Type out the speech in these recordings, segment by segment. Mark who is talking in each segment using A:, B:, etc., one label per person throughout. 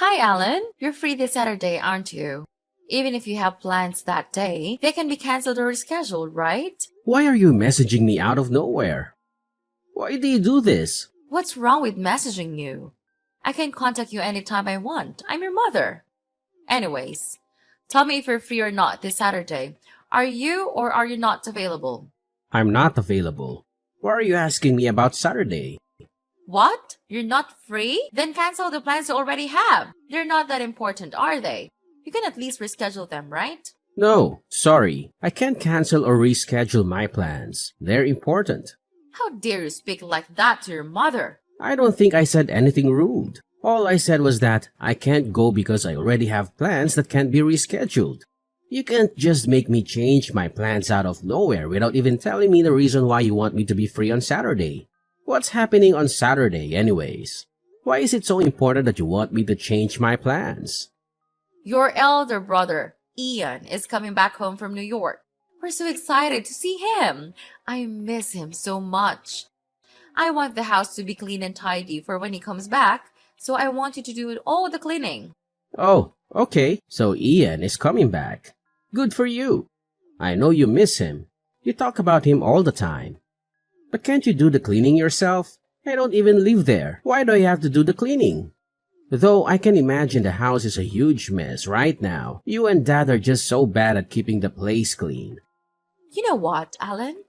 A: Hi, Alan. You're free this Saturday, aren't you? Even if you have plans that day, they can be canceled or rescheduled, right?
B: Why are you messaging me out of nowhere? Why do you do this?
A: What's wrong with messaging you? I can contact you anytime I want. I'm your mother. Anyways, tell me if you're free or not this Saturday. Are you or are you not available?
B: I'm not available. Why are you asking me about Saturday?
A: What? You're not free? Then cancel the plans you already have. They're not that important, are they? You can at least reschedule them, right?
B: No, sorry. I can't cancel or reschedule my plans. They're important.
A: How dare you speak like that to your mother?
B: I don't think I said anything rude. All I said was that I can't go because I already have plans that can't be rescheduled. You can't just make me change my plans out of nowhere without even telling me the reason why you want me to be free on Saturday. What's happening on Saturday anyways? Why is it so important that you want me to change my plans?
A: Your elder brother, Ian, is coming back home from New York. We're so excited to see him. I miss him so much. I want the house to be clean and tidy for when he comes back, so I want you to do all the cleaning.
B: Oh, okay. So Ian is coming back. Good for you. I know you miss him. You talk about him all the time. But can't you do the cleaning yourself? I don't even live there. Why do I have to do the cleaning? Though I can imagine the house is a huge mess right now. You and Dad are just so bad at keeping the place clean.
A: You know what, Alan?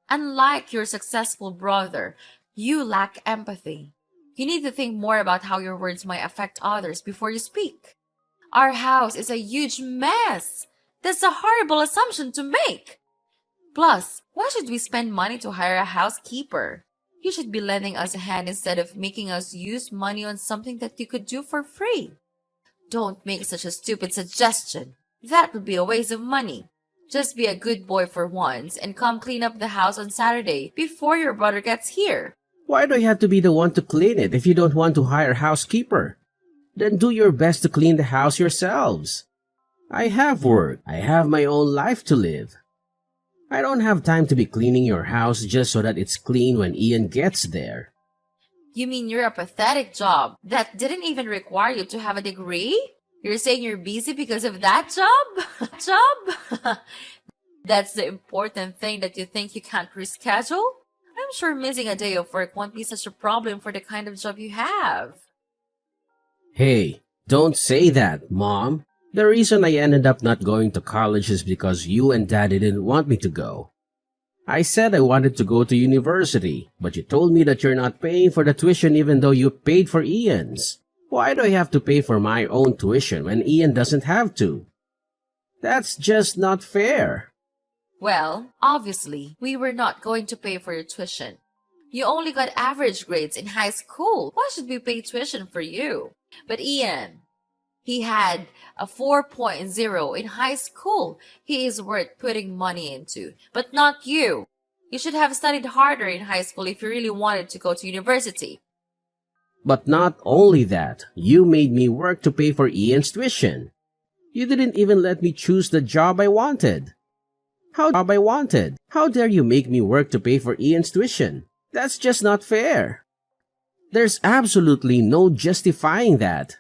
A: Unlike your successful brother, you lack empathy. You need to think more about how your words might affect others before you speak. Our house is a huge mess. That's a horrible assumption to make. Plus, why should we spend money to hire a housekeeper? You should be lending us a hand instead of making us use money on something that you could do for free. Don't make such a stupid suggestion. That would be a waste of money. Just be a good boy for once and come clean up the house on Saturday before your brother gets here.
B: Why do I have to be the one to clean it if you don't want to hire a housekeeper? Then do your best to clean the house yourselves. I have work. I have my own life to live. I don't have time to be cleaning your house just so that it's clean when Ian gets there.
A: You mean you're a pathetic job that didn't even require you to have a degree? You're saying you're busy because of that job? Job? That's the important thing that you think you can't reschedule? I'm sure missing a day of work won't be such a problem for the kind of job you have.
B: Hey, don't say that, Mom. The reason I ended up not going to college is because you and Dad didn't want me to go. I said I wanted to go to university, but you told me that you're not paying for the tuition even though you paid for Ian's. Why do I have to pay for my own tuition when Ian doesn't have to? That's just not fair.
A: Well, obviously, we were not going to pay for your tuition. You only got average grades in high school. Why should we pay tuition for you? But Ian, he had a 4.0 in high school. He is worth putting money into, but not you. You should have studied harder in high school if you really wanted to go to university.
B: But not only that, you made me work to pay for Ian's tuition. You didn't even let me choose the job I wanted. How dare you make me work to pay for Ian's tuition? That's just not fair. There's absolutely no justifying that.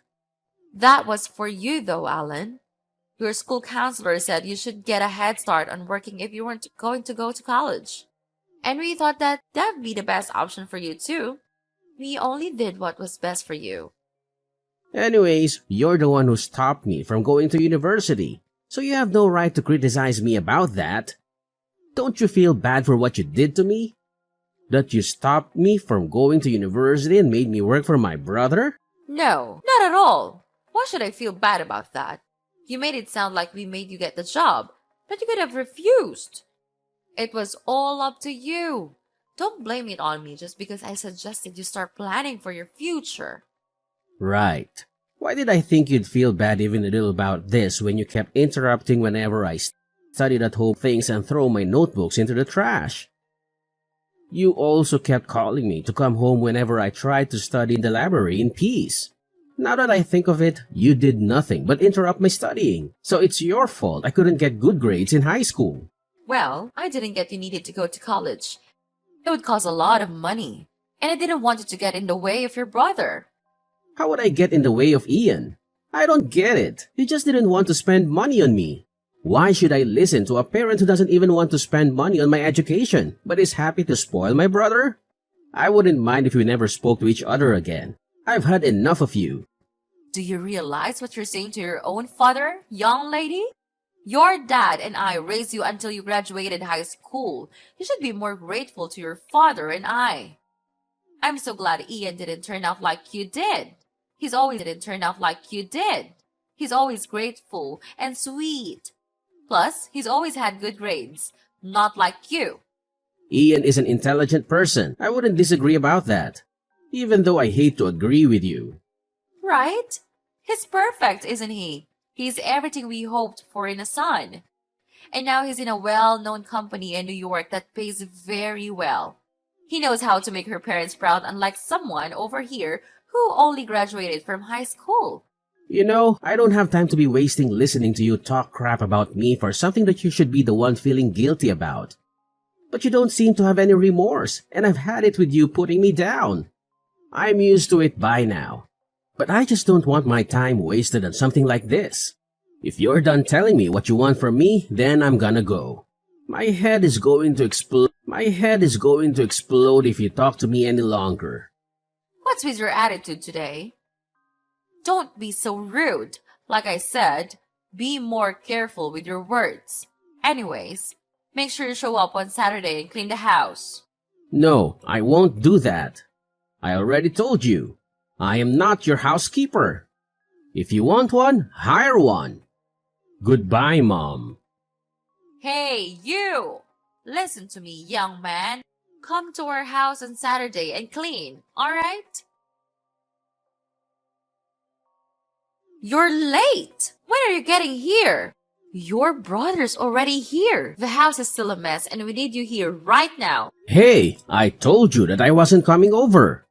A: That was for you though, Alan. Your school counselor said you should get a head start on working if you weren't going to go to college. And we thought that that'd be the best option for you too. We only did what was best for you.
B: Anyways, you're the one who stopped me from going to university, so you have no right to criticize me about that. Don't you feel bad for what you did to me? That you stopped me from going to university and made me work for my brother?
A: No, not at all. Why should I feel bad about that? You made it sound like we made you get the job, but you could have refused. It was all up to you. Don't blame it on me just because I suggested you start planning for your future.
B: Right. Why did I think you'd feel bad even a little about this when you kept interrupting whenever I studied at home things and throw my notebooks into the trash? You also kept calling me to come home whenever I tried to study in the library in peace. Now that I think of it, you did nothing but interrupt my studying. So it's your fault I couldn't get good grades in high school.
A: Well, I didn't get you needed to go to college. It would cost a lot of money, and I didn't want you to get in the way of your brother.
B: How would I get in the way of Ian? I don't get it. You just didn't want to spend money on me. Why should I listen to a parent who doesn't even want to spend money on my education, but is happy to spoil my brother? I wouldn't mind if we never spoke to each other again. I've had enough of you.
A: Do you realize what you're saying to your own father, young lady? Your dad and I raised you until you graduated high school. You should be more grateful to your father and I. I'm so glad Ian didn't turn out like you did. He's always didn't turn out like you did. He's always grateful and sweet. Plus, he's always had good grades, not like you.
B: Ian is an intelligent person. I wouldn't disagree about that. Even though I hate to agree with you.
A: Right? He's perfect, isn't he? He's everything we hoped for in a son. And now he's in a well-known company in New York that pays very well. He knows how to make her parents proud, unlike someone over here who only graduated from high school.
B: You know, I don't have time to be wasting listening to you talk crap about me for something that you should be the one feeling guilty about. But you don't seem to have any remorse, and I've had it with you putting me down. I'm used to it by now. But I just don't want my time wasted on something like this. If you're done telling me what you want from me, then I'm gonna go. My head is going to explode. My head is going to explode if you talk to me any longer.
A: What's with your attitude today? Don't be so rude. Like I said, be more careful with your words. Anyways, make sure you show up on Saturday and clean the house.
B: No, I won't do that. I already told you. I am not your housekeeper. If you want one, hire one. Goodbye, Mom.
A: Hey, you! Listen to me, young man. Come to our house on Saturday and clean, alright? You're late! When are you getting here? Your brother's already here. The house is still a mess and we need you here right now.
B: Hey, I told you that I wasn't coming over.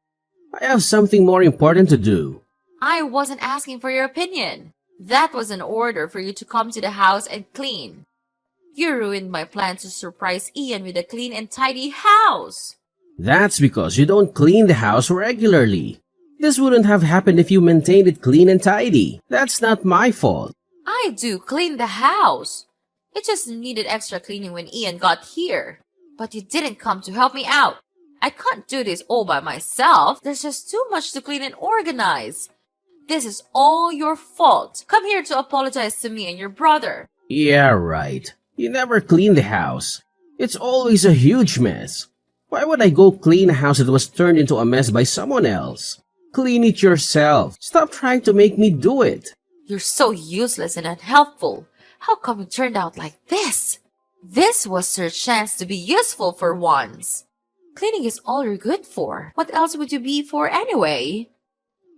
B: I have something more important to do.
A: I wasn't asking for your opinion. That was an order for you to come to the house and clean. You ruined my plan to surprise Ian with a clean and tidy house.
B: That's because you don't clean the house regularly. This wouldn't have happened if you maintained it clean and tidy. That's not my fault.
A: I do clean the house. It just needed extra cleaning when Ian got here. But you didn't come to help me out. I can't do this all by myself. There's just too much to clean and organize. This is all your fault. Come here to apologize to me and your brother.
B: Yeah, right. You never clean the house. It's always a huge mess. Why would I go clean a house that was turned into a mess by someone else? Clean it yourself. Stop trying to make me do it.
A: You're so useless and unhelpful. How come it turned out like this? This was your chance to be useful for once. Cleaning is all you're good for. What else would you be for anyway?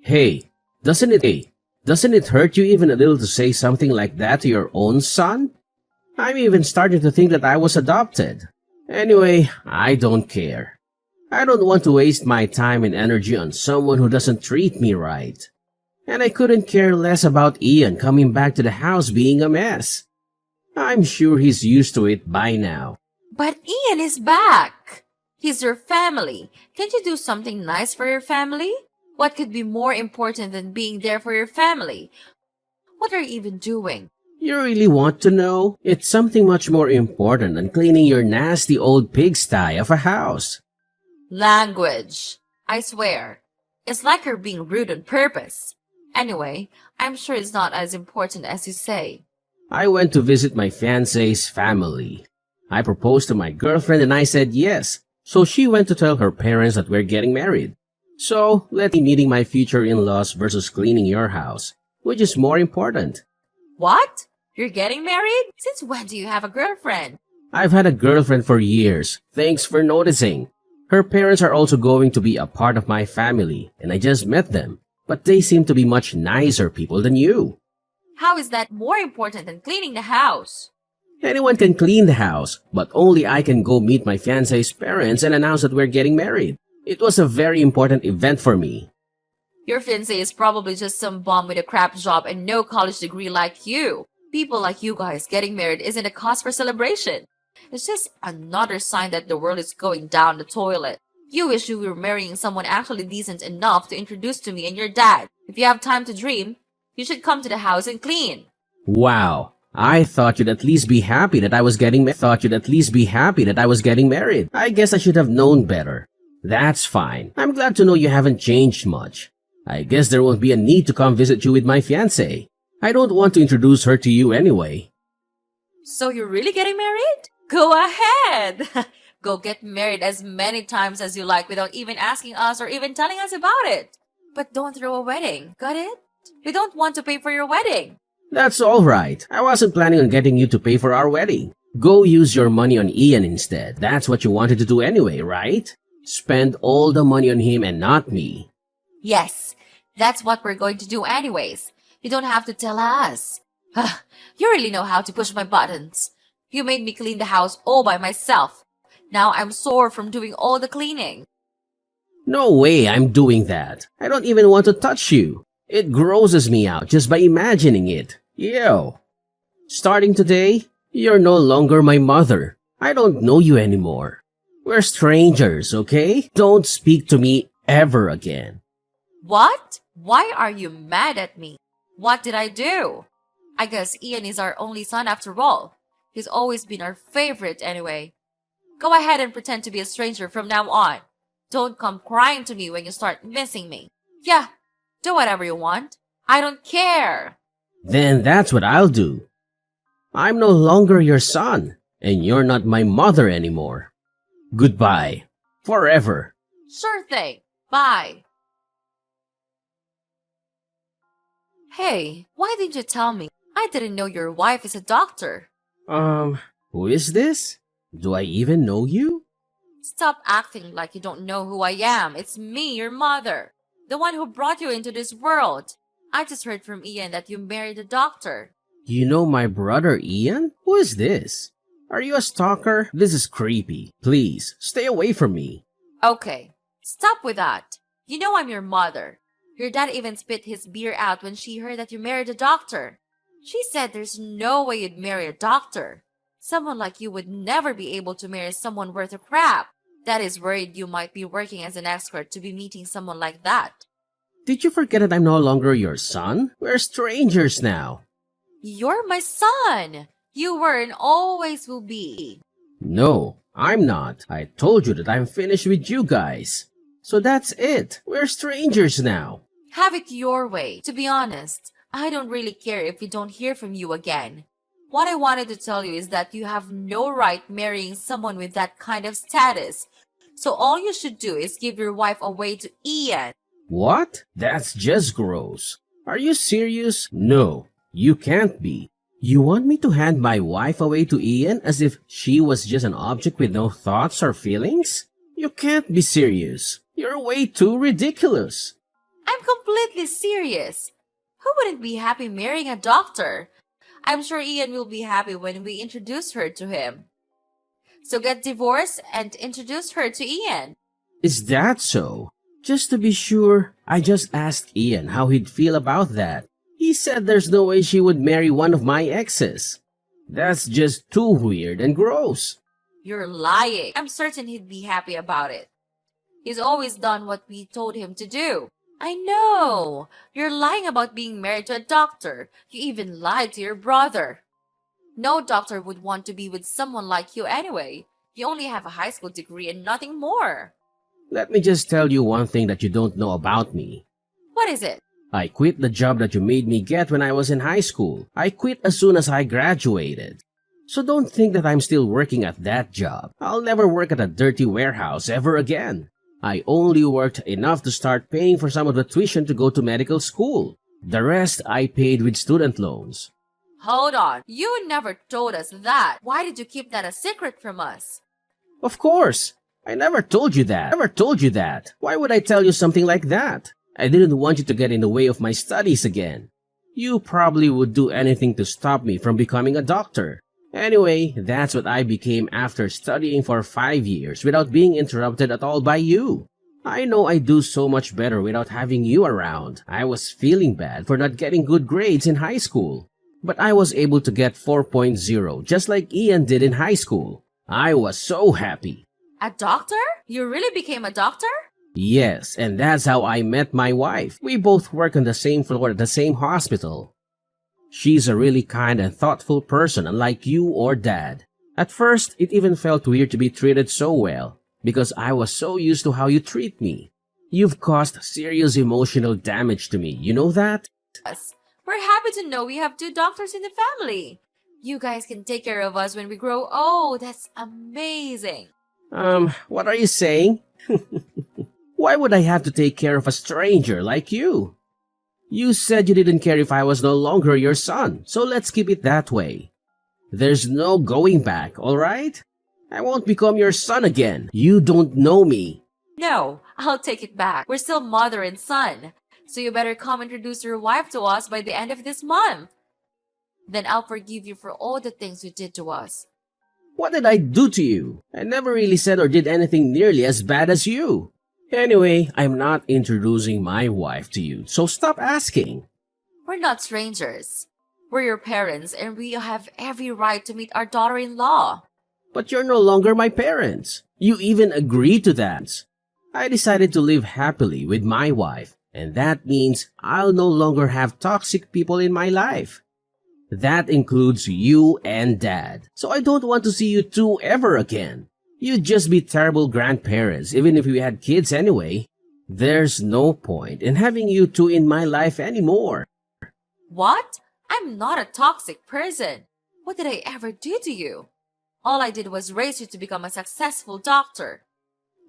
B: Hey, doesn't it hurt you even a little to say something like that to your own son? I'm even starting to think that I was adopted. Anyway, I don't care. I don't want to waste my time and energy on someone who doesn't treat me right. And I couldn't care less about Ian coming back to the house being a mess. I'm sure he's used to it by now.
A: But Ian is back. He's your family. Can't you do something nice for your family? What could be more important than being there for your family? What are you even doing?
B: You really want to know? It's something much more important than cleaning your nasty old pigsty of a house.
A: Language. I swear. It's like you're being rude on purpose. Anyway, I'm sure it's not as important as you say.
B: I went to visit my fiancé's family. I proposed to my girlfriend and I said yes. So she went to tell her parents that we're getting married. So, let's be meeting my future in-laws versus cleaning your house. Which is more important?
A: What? You're getting married? Since when do you have a girlfriend?
B: I've had a girlfriend for years. Thanks for noticing. Her parents are also going to be a part of my family, and I just met them. But they seem to be much nicer people than you.
A: How is that more important than cleaning the house?
B: Anyone can clean the house, but only I can go meet my fiancé's parents and announce that we're getting married. It was a very important event for me.
A: Your fiancé is probably just some bum with a crap job and no college degree like you. People like you guys getting married isn't a cause for celebration. It's just another sign that the world is going down the toilet. You wish you were marrying someone actually decent enough to introduce to me and your dad. If you have time to dream, You should come to the house and clean.
B: Wow. I thought you'd at least be happy that I was getting married. I guess I should have known better. That's fine. I'm glad to know you haven't changed much. I guess there won't be a need to come visit you with my fiancé. I don't want to introduce her to you anyway.
A: So you're really getting married? Go ahead! Go get married as many times as you like without even asking us or even telling us about it. But don't throw a wedding, got it? We don't want to pay for your wedding.
B: That's all right. I wasn't planning on getting you to pay for our wedding. Go use your money on Ian instead. That's what you wanted to do anyway, right? Spend all the money on him and not me.
A: Yes, that's what we're going to do anyways. You don't have to tell us. You really know how to push my buttons. You made me clean the house all by myself. Now I'm sore from doing all the cleaning.
B: No way I'm doing that. I don't even want to touch you. It grosses me out just by imagining it. Ew. Starting today, you're no longer my mother. I don't know you anymore. We're strangers, okay? Don't speak to me ever again.
A: What? Why are you mad at me? What did I do? I guess Ian is our only son after all. He's always been our favorite anyway. Go ahead and pretend to be a stranger from now on. Don't come crying to me when you start missing me. Yeah, do whatever you want. I don't care.
B: Then that's what I'll do. I'm no longer your son, and you're not my mother anymore. Goodbye. Forever.
A: Sure thing. Bye. Hey, why didn't you tell me? I didn't know your wife is a doctor.
B: Who is this? Do I even know you?
A: Stop acting like you don't know who I am. It's me, your mother. The one who brought you into this world. I just heard from Ian that you married a doctor.
B: You know my brother Ian? Who is this? Are you a stalker? This is creepy. Please, stay away from me.
A: Okay, stop with that. You know I'm your mother. Your dad even spit his beer out when she heard that you married a doctor. She said there's no way you'd marry a doctor. Someone like you would never be able to marry someone worth a crap. Dad is worried you might be working as an escort to be meeting someone like that.
B: Did you forget that I'm no longer your son? We're strangers now.
A: You're my son. You were and always will be.
B: No, I'm not. I told you that I'm finished with you guys. So that's it. We're strangers now.
A: Have it your way. To be honest, I don't really care if we don't hear from you again. What I wanted to tell you is that you have no right marrying someone with that kind of status. So all you should do is give your wife away to Ian.
B: What? That's just gross. Are you serious? No, you can't be. You want me to hand my wife away to Ian as if she was just an object with no thoughts or feelings? You can't be serious. You're way too ridiculous.
A: I'm completely serious. Who wouldn't be happy marrying a doctor? I'm sure Ian will be happy when we introduce her to him. So get divorced and introduce her to Ian.
B: Is that so? Just to be sure, I just asked Ian how he'd feel about that. He said there's no way she would marry one of my exes. That's just too weird and gross.
A: You're lying. I'm certain he'd be happy about it. He's always done what we told him to do. I know. You're lying about being married to a doctor. You even lied to your brother. No doctor would want to be with someone like you anyway. You only have a high school degree and nothing more.
B: Let me just tell you one thing that you don't know about me.
A: What is it?
B: I quit the job that you made me get when I was in high school. I quit as soon as I graduated. So don't think that I'm still working at that job. I'll never work at a dirty warehouse ever again. I only worked enough to start paying for some of the tuition to go to medical school. The rest I paid with student loans.
A: Hold on. You never told us that. Why did you keep that a secret from us?
B: Of course. I never told you that. Why would I tell you something like that? I didn't want you to get in the way of my studies again. You probably would do anything to stop me from becoming a doctor. Anyway, that's what I became after studying for 5 years without being interrupted at all by you. I know I do so much better without having you around. I was feeling bad for not getting good grades in high school. But I was able to get 4.0 just like Ian did in high school. I was so happy.
A: A doctor? You really became a doctor?
B: Yes, and that's how I met my wife. We both work on the same floor at the same hospital. She's a really kind and thoughtful person, unlike you or Dad. At first, it even felt weird to be treated so well, because I was so used to how you treat me. You've caused serious emotional damage to me, you know that?
A: Us. We're happy to know we have two doctors in the family. You guys can take care of us when we grow old. That's amazing.
B: What are you saying? Why would I have to take care of a stranger like you? You said you didn't care if I was no longer your son, so let's keep it that way. There's no going back, alright? I won't become your son again. You don't know me.
A: No, I'll take it back. We're still mother and son. So you better come introduce your wife to us by the end of this month. Then I'll forgive you for all the things you did to us.
B: What did I do to you? I never really said or did anything nearly as bad as you. Anyway, I'm not introducing my wife to you, so stop asking.
A: We're not strangers. We're your parents and we have every right to meet our daughter-in-law.
B: But you're no longer my parents. You even agreed to that. I decided to live happily with my wife, and that means I'll no longer have toxic people in my life. That includes you and Dad, so I don't want to see you two ever again. You'd just be terrible grandparents, even if we had kids anyway. There's no point in having you two in my life anymore.
A: What? I'm not a toxic person. What did I ever do to you? All I did was raise you to become a successful doctor.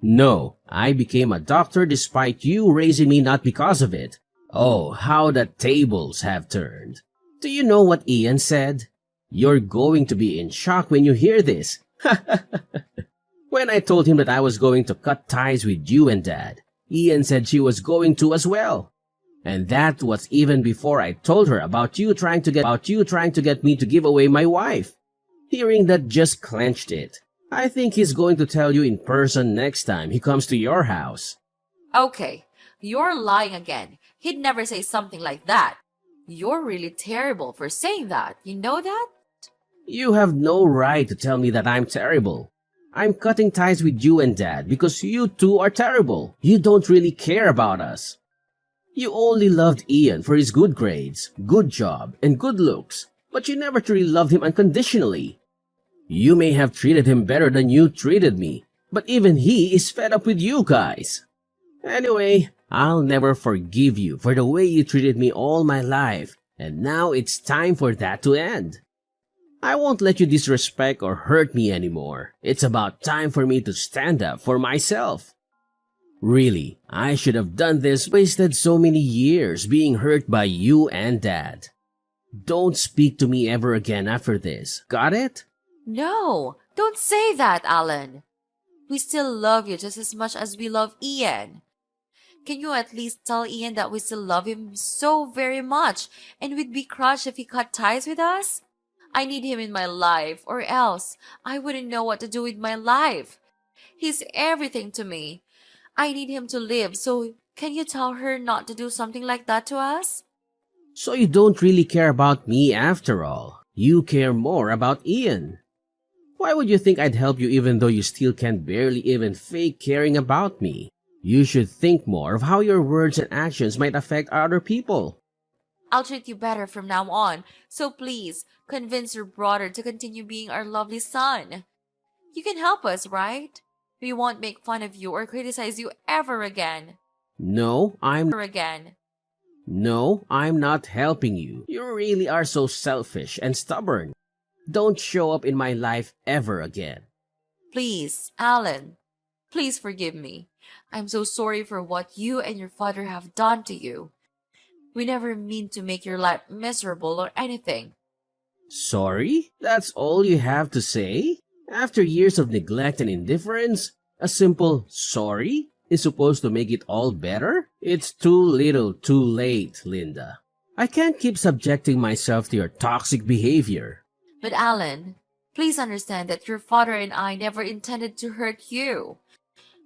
B: No, I became a doctor despite you raising me, not because of it. Oh, how the tables have turned. Do you know what Ian said? You're going to be in shock when you hear this. When I told him that I was going to cut ties with you and Dad, Ian said she was going to as well. And that was even before I told her about you trying to get me to give away my wife. Hearing that just clenched it. I think he's going to tell you in person next time he comes to your house.
A: Okay, you're lying again. He'd never say something like that. You're really terrible for saying that. You know that?
B: You have no right to tell me that I'm terrible. I'm cutting ties with you and Dad because you two are terrible. You don't really care about us. You only loved Ian for his good grades, good job, and good looks, but you never truly loved him unconditionally. You may have treated him better than you treated me, but even he is fed up with you guys. Anyway, I'll never forgive you for the way you treated me all my life, and now it's time for that to end. I won't let you disrespect or hurt me anymore. It's about time for me to stand up for myself. Really, I should have done this, wasted so many years being hurt by you and Dad. Don't speak to me ever again after this, got it?
A: No, don't say that, Alan. We still love you just as much as we love Ian. Can you at least tell Ian that we still love him so very much and we'd be crushed if he cut ties with us? I need him in my life, or else I wouldn't know what to do with my life. He's everything to me. I need him to live, so can you tell her not to do something like that to us?
B: So you don't really care about me after all. You care more about Ian. Why would you think I'd help you even though you still can barely even fake caring about me? You should think more of how your words and actions might affect other people.
A: I'll treat you better from now on, so please convince your brother to continue being our lovely son. You can help us, right? We won't make fun of you or criticize you ever again.
B: No, I'm not helping you. You really are so selfish and stubborn. Don't show up in my life ever again.
A: Please, Alan, please forgive me. I'm so sorry for what you and your father have done to you. We never mean to make your life miserable or anything.
B: Sorry? That's all you have to say? After years of neglect and indifference, a simple sorry is supposed to make it all better? It's too little too late, Linda. I can't keep subjecting myself to your toxic behavior.
A: But Alan, please understand that your father and I never intended to hurt you.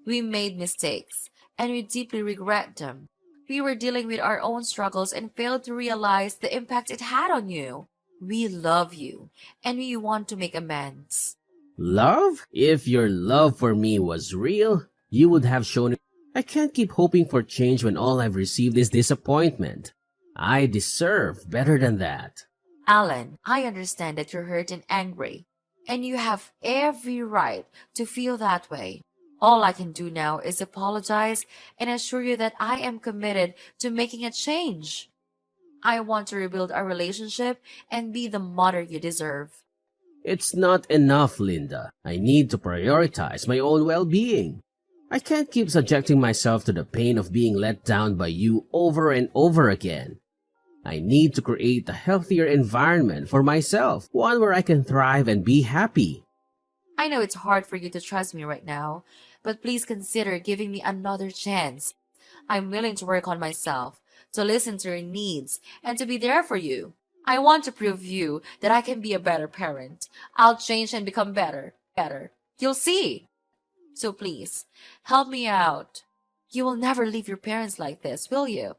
A: We made mistakes, and we deeply regret them. We were dealing with our own struggles and failed to realize the impact it had on you. We love you, and we want to make amends.
B: Love? If your love for me was real, you would have shown it. I can't keep hoping for change when all I've received is disappointment. I deserve better than that.
A: Alan, I understand that you're hurt and angry, and you have every right to feel that way. All I can do now is apologize and assure you that I am committed to making a change. I want to rebuild our relationship and be the mother you deserve.
B: It's not enough, Linda. I need to prioritize my own well-being. I can't keep subjecting myself to the pain of being let down by you over and over again. I need to create a healthier environment for myself, one where I can thrive and be happy.
A: I know it's hard for you to trust me right now, but please consider giving me another chance. I'm willing to work on myself, to listen to your needs, and to be there for you. I want to prove you that I can be a better parent. I'll change and become better. You'll see. So please, help me out. You will never leave your parents like this, will you?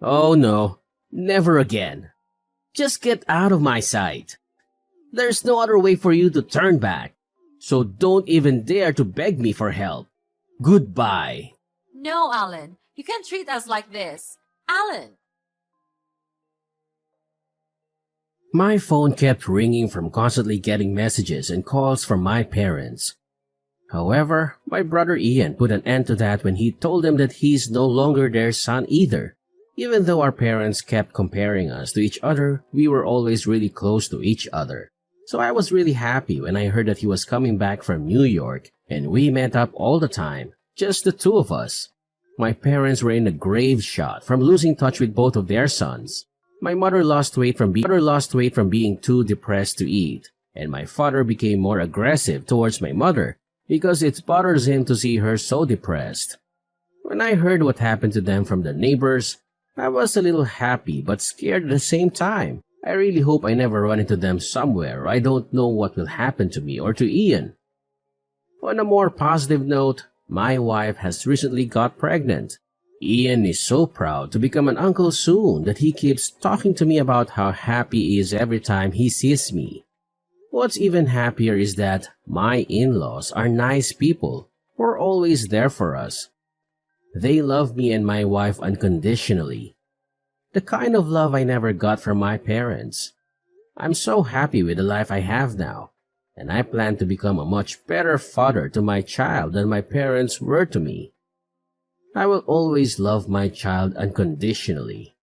B: Oh no, never again. Just get out of my sight. There's no other way for you to turn back, so don't even dare to beg me for help. Goodbye.
A: No, Alan. You can't treat us like this. Alan!
B: My phone kept ringing from constantly getting messages and calls from my parents. However, my brother Ian put an end to that when he told them that he's no longer their son either. Even though our parents kept comparing us to each other, we were always really close to each other. So I was really happy when I heard that he was coming back from New York, and we met up all the time, just the two of us. My parents were in a grave shot from losing touch with both of their sons. My mother lost weight from being too depressed to eat, and my father became more aggressive towards my mother because it bothers him to see her so depressed. When I heard what happened to them from the neighbors, I was a little happy but scared at the same time. I really hope I never run into them somewhere. I don't know what will happen to me or to Ian. On a more positive note, my wife has recently got pregnant. Ian is so proud to become an uncle soon that he keeps talking to me about how happy he is every time he sees me. What's even happier is that my in-laws are nice people who are always there for us. They love me and my wife unconditionally. The kind of love I never got from my parents. I'm so happy with the life I have now, and I plan to become a much better father to my child than my parents were to me. I will always love my child unconditionally.